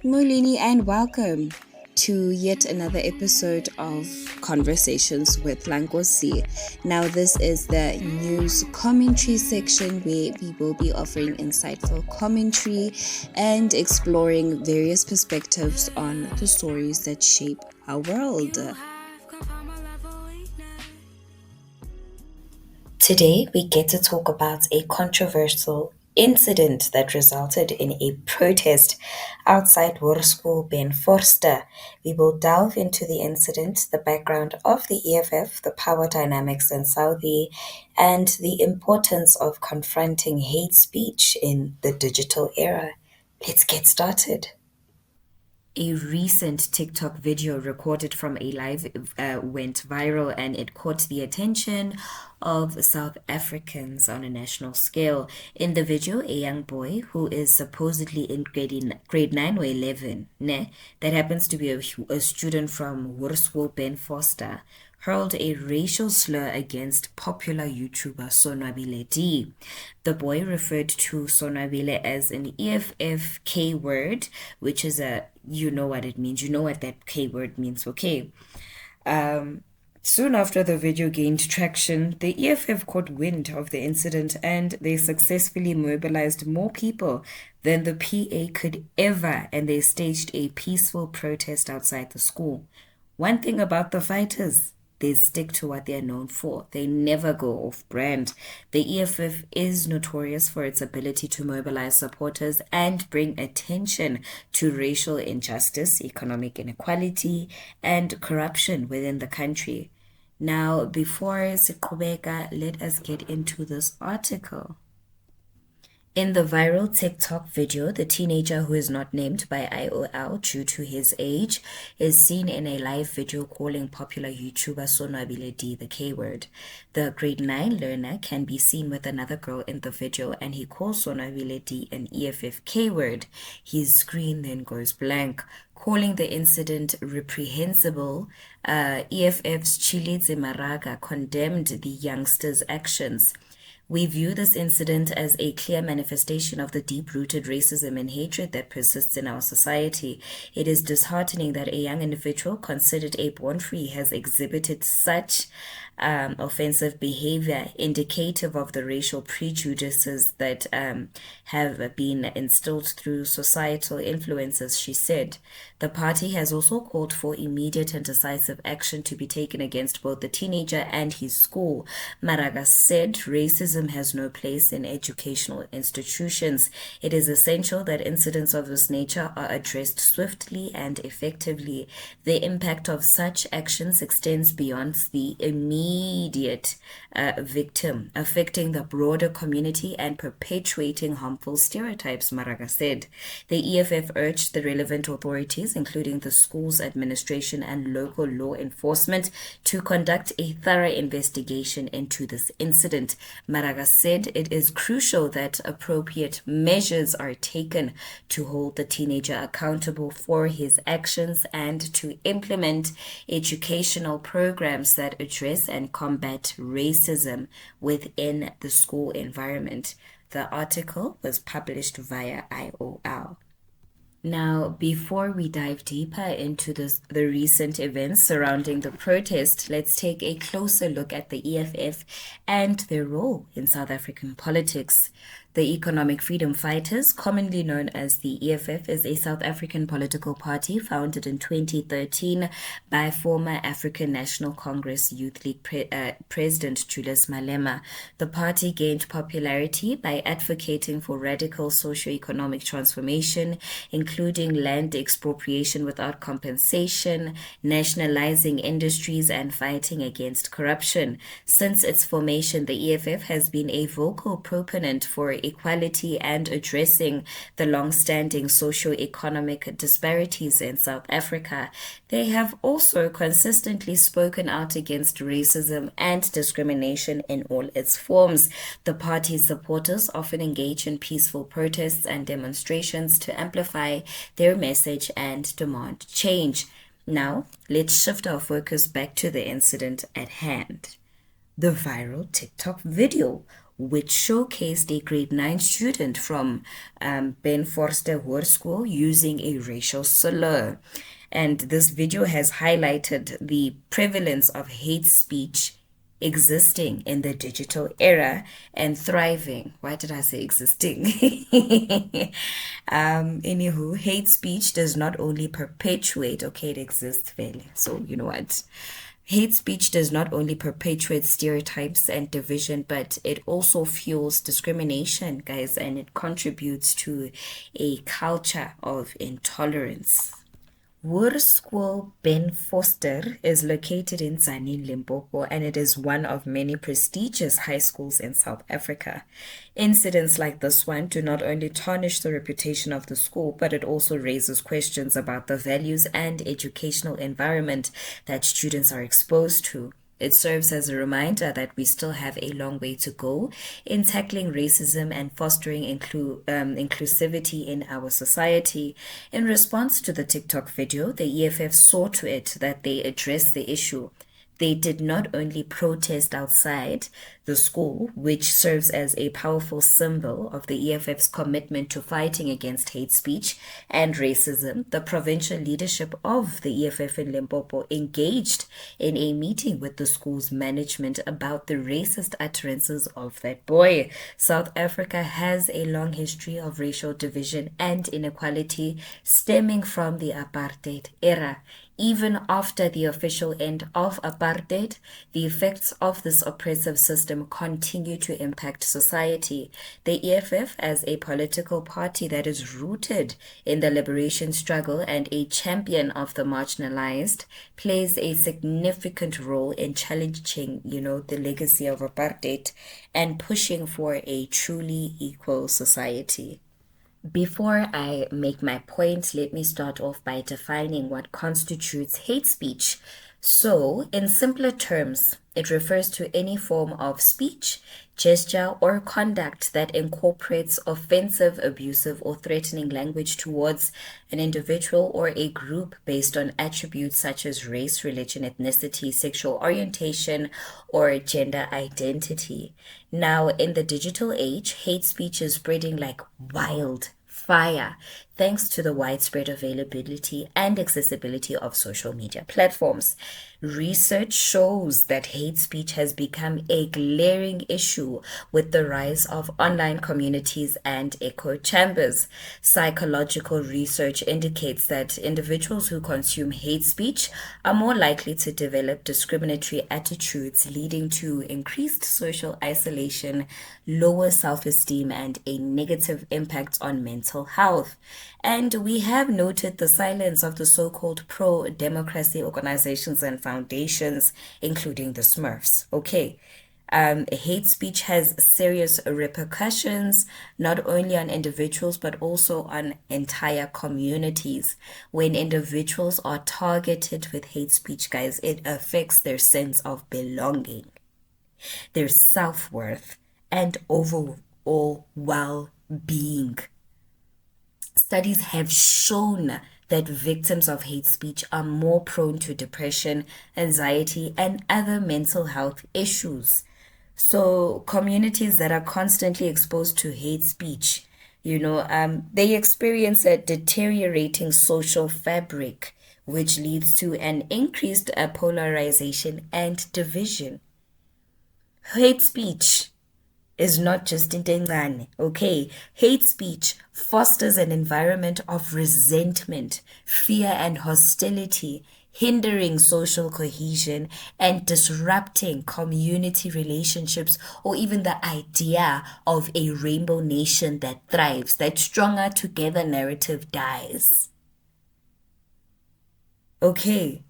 Molini, and welcome to yet another episode of Conversations with Langosi. Now, this is the news commentary section where we will be offering insightful commentary and exploring various perspectives on the stories that shape our world. Today, we get to talk about a controversial incident that resulted in a protest outside Hoërskool Ben Vorster. We will delve into the incident, the background of the EFF, the power dynamics in Saudi, and the importance of confronting hate speech in the digital era. Let's get started. A recent TikTok video recorded from a live went viral, and it caught the attention of South Africans on a national scale. In the video, a young boy who is supposedly in grade 9 or 11, that happens to be a student from Hoërskool Ben Vorster, hurled a racial slur against popular YouTuber Sonwabile D. The boy referred to Sonwabile as an EFF K word, which is you know what it means. You know what that K word means, okay? Soon after the video gained traction, the EFF caught wind of the incident and they successfully mobilized more people than the PA could ever, and they staged a peaceful protest outside the school. One thing about the fighters, they stick to what they're known for. They never go off brand. The EFF is notorious for its ability to mobilize supporters and bring attention to racial injustice, economic inequality, and corruption within the country. Now, before Siqhubeka, let us get into this article. In the viral TikTok video, the teenager, who is not named by IOL due to his age, is seen in a live video calling popular YouTuber Sonwabile D the K word. The grade 9 learner can be seen with another girl in the video, and he calls Sonwabile D an EFF K word. His screen then goes blank. Calling the incident reprehensible, EFF's Chilidze Maraga condemned the youngster's actions. We view this incident as a clear manifestation of the deep-rooted racism and hatred that persists in our society. It is disheartening that a young individual considered a born-free has exhibited such offensive behavior, indicative of the racial prejudices that have been instilled through societal influences, she said. The party has also called for immediate and decisive action to be taken against both the teenager and his school. Maraga said racism has no place in educational institutions. It is essential that incidents of this nature are addressed swiftly and effectively. The impact of such actions extends beyond the immediate victim, affecting the broader community and perpetuating harmful stereotypes, Maraga said. The EFF urged the relevant authorities, including the school's administration and local law enforcement, to conduct a thorough investigation into this incident. Maraga said it is crucial that appropriate measures are taken to hold the teenager accountable for his actions and to implement educational programs that address and combat racism within the school environment. The article was published via IOL. Now, before we dive deeper into the recent events surrounding the protest, let's take a closer look at the EFF and their role in South African politics. The Economic Freedom Fighters, commonly known as the EFF, is a South African political party founded in 2013 by former African National Congress Youth League President Julius Malema. The party gained popularity by advocating for radical socio-economic transformation, including land expropriation without compensation, nationalizing industries, and fighting against corruption. Since its formation, the EFF has been a vocal proponent for equality and addressing the long-standing socio-economic disparities in South Africa. They have also consistently spoken out against racism and discrimination in all its forms. The party's supporters often engage in peaceful protests and demonstrations to amplify their message and demand change. Now, let's shift our focus back to the incident at hand. The viral TikTok video. which showcased a grade 9 student from Ben Vorster Hoërskool using a racial slur. And this video has highlighted the prevalence of hate speech existing in the digital era and thriving. Why did I say existing? Anywho, hate speech does not only perpetuate, okay, it exists fairly. So you know what? Hate speech does not only perpetuate stereotypes and division, but it also fuels discrimination, guys, and it contributes to a culture of intolerance. Hoërskool Ben Vorster is located in Tzaneen, Limpopo, and it is one of many prestigious high schools in South Africa. Incidents like this one do not only tarnish the reputation of the school, but it also raises questions about the values and educational environment that students are exposed to. It serves as a reminder that we still have a long way to go in tackling racism and fostering inclusivity in our society. In response to the TikTok video, the EFF saw to it that they address the issue. They did not only protest outside the school, which serves as a powerful symbol of the EFF's commitment to fighting against hate speech and racism. The provincial leadership of the EFF in Limpopo engaged in a meeting with the school's management about the racist utterances of that boy. South Africa has a long history of racial division and inequality stemming from the apartheid era. Even after the official end of apartheid, the effects of this oppressive system continue to impact society. The EFF, as a political party that is rooted in the liberation struggle and a champion of the marginalized, plays a significant role in challenging, the legacy of apartheid and pushing for a truly equal society. Before I make my point, let me start off by defining what constitutes hate speech. So, in simpler terms, it refers to any form of speech, gesture, or conduct that incorporates offensive, abusive, or threatening language towards an individual or a group based on attributes such as race, religion, ethnicity, sexual orientation, or gender identity. Now, in the digital age, hate speech is spreading like wildfire, thanks to the widespread availability and accessibility of social media platforms. Research shows that hate speech has become a glaring issue with the rise of online communities and echo chambers. Psychological research indicates that individuals who consume hate speech are more likely to develop discriminatory attitudes, leading to increased social isolation, lower self-esteem, and a negative impact on mental health. And we have noted the silence of the so-called pro-democracy organizations and foundations, including the Smurfs. Okay. Hate speech has serious repercussions, not only on individuals, but also on entire communities. When individuals are targeted with hate speech, guys, it affects their sense of belonging, their self-worth, and overall well-being. Studies have shown that victims of hate speech are more prone to depression, anxiety, and other mental health issues. So communities that are constantly exposed to hate speech, they experience a deteriorating social fabric, which leads to an increased polarization and division. Hate speech is not just intengane, okay? Hate speech fosters an environment of resentment, fear, and hostility, hindering social cohesion and disrupting community relationships, or even the idea of a rainbow nation that thrives. That stronger together narrative dies. Okay,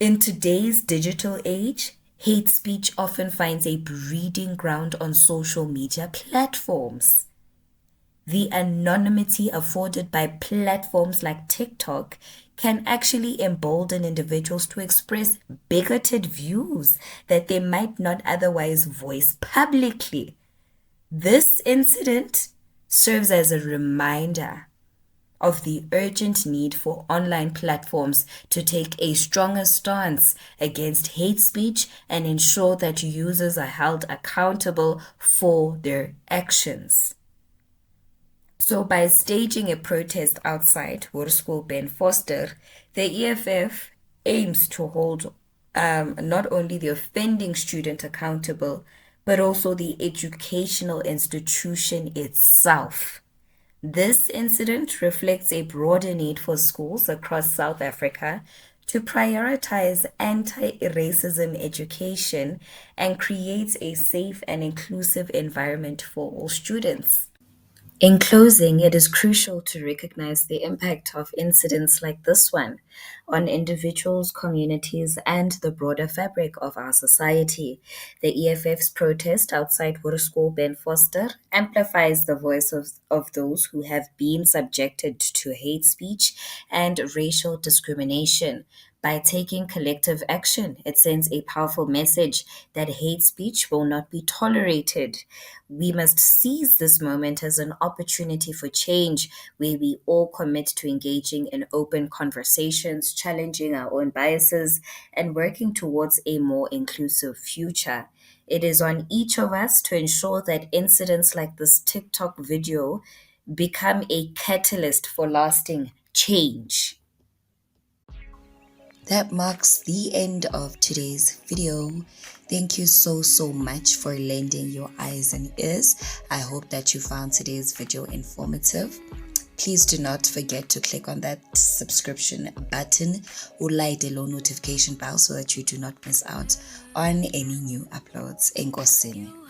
in today's digital age, hate speech often finds a breeding ground on social media platforms. The anonymity afforded by platforms like TikTok can actually embolden individuals to express bigoted views that they might not otherwise voice publicly. This incident serves as a reminder of the urgent need for online platforms to take a stronger stance against hate speech and ensure that users are held accountable for their actions. So by staging a protest outside Hoërskool Ben Vorster, the EFF aims to hold not only the offending student accountable, but also the educational institution itself. This incident reflects a broader need for schools across South Africa to prioritize anti-racism education and create a safe and inclusive environment for all students. In closing, it is crucial to recognize the impact of incidents like this one on individuals, communities, and the broader fabric of our society. The EFF's protest outside Hoërskool Ben Vorster amplifies the voice of those who have been subjected to hate speech and racial discrimination. By taking collective action, it sends a powerful message that hate speech will not be tolerated. We must seize this moment as an opportunity for change where we all commit to engaging in open conversations, challenging our own biases, and working towards a more inclusive future. It is on each of us to ensure that incidents like this TikTok video become a catalyst for lasting change. That marks the end of today's video. Thank you so much for lending your eyes and ears. I hope that you found today's video informative. Please do not forget to click on that subscription button or light the notification bell so that you do not miss out on any new uploads. Enkosini.